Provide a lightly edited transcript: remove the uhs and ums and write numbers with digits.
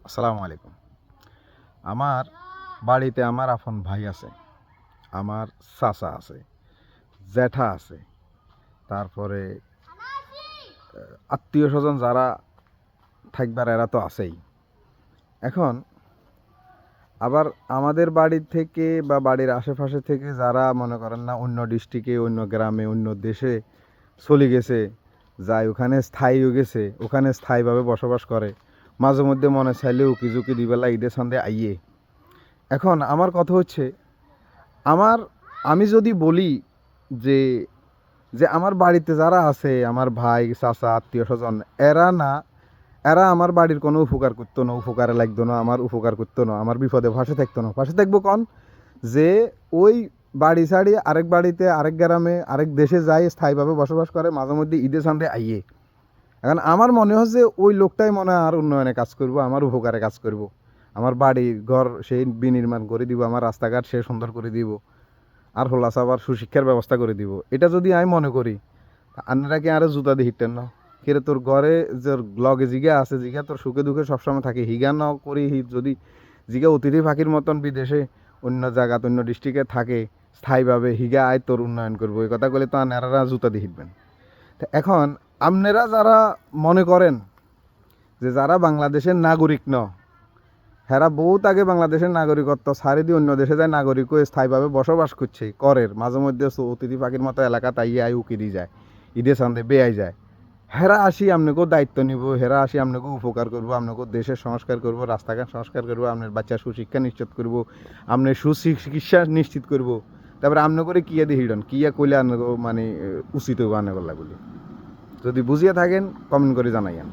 আসসালামু আলাইকুম। আমার বাড়িতে আমার আপন ভাই আছে, আমার চাচা আছে, জ্যাঠা আছে, তারপরে আত্মীয় স্বজন যারা থাকবার এরা তো আছেই। এখন আবার আমাদের বাড়ির থেকে বা বাড়ির আশেপাশে থেকে যারা মনে করেন না অন্য ডিস্ট্রিক্টে, অন্য গ্রামে, অন্য দেশে চলে গেছে, যায় ওখানে স্থায়ী হয়ে গেছে, ওখানে স্থায়ীভাবে বসবাস করে, মাঝে মধ্যে মনে চাইলে উকি ঝুঁকি দিবেলা ঈদের সন্ধে আইয়ে। এখন আমার কথা হচ্ছে, আমার আমি যদি বলি যে যে আমার বাড়িতে যারা আছে, আমার ভাই চাচা আত্মীয় স্বজন, এরা আমার বাড়ির কোনো উপকার করতো না, উপকারে লাগতো না, আমার উপকার করতো না, আমার বিপদে ভাসে থাকতো না। ভাসে থাকবো কন যে ওই বাড়ি ছাড়ি আরেক বাড়িতে, আরেক গ্রামে, আরেক দেশে যায়, স্থায়ীভাবে বসবাস করে, মাঝে মধ্যে ঈদের সন্ধে আইয়ে। এখন আমার মনে হয় যে ওই লোকটাই মনে হয় আর উন্নয়নে কাজ করব, আমার উপকারে কাজ করব, আমার বাড়ি ঘর সেই বিনির্মাণ করে দিব, আমার রাস্তাঘাট সে সুন্দর করে দিব, আর হোলাস আবার সুশিক্ষার ব্যবস্থা করে দিব। এটা যদি আমি মনে করি, আপনারা কি আরো জুতা দিয়ে হিটতেন না? কিরে তোর ঘরে যে লগে জিগা আছে, জিগা তোর সুখে দুঃখে সবসময় থাকে, হিগা ন করি যদি জিগা অতিথি পাখির মতন বিদেশে অন্য জায়গাত অন্য ডিস্ট্রিক্টে থাকে স্থায়ীভাবে, হিগা আয় তোর উন্নয়ন করবো, এই কথা বলে তো আপনারা জুতা দিয়ে হিটবেন। তা এখন আপনারা যারা মনে করেন যে যারা বাংলাদেশের নাগরিক ন, হেরা বহুত আগে বাংলাদেশের নাগরিকত্ব ছাড়ি দিয়ে অন্য দেশে যায়, নাগরিক হয়ে স্থায়ীভাবে বসবাস করছে, করের মাঝে মধ্যে অতিথি পাখির মতো এলাকা তাইয়ে আয় উকি দিয়ে যায়, ঈদের সন্ধে বেয়াই যায়। হেরা আসি আপনাকেও দায়িত্ব নিব, হেরা আসি আপনাকেও উপকার করবো, আপনাকেও দেশের সংস্কার করব, রাস্তাঘাট সংস্কার করবো, আপনার বাচ্চার সুশিক্ষা নিশ্চিত করব, আপনার সুচিকিৎসা নিশ্চিত করব। তারপরে আপনি করে কিয়া দিয়ে হিডন কিয়া কইলে আপনাকে মানে উচিত হইব আনাগোল্লা বলি। যদি বুঝিয়ে থাকেন কমেন্ট করে জানাইয়েন।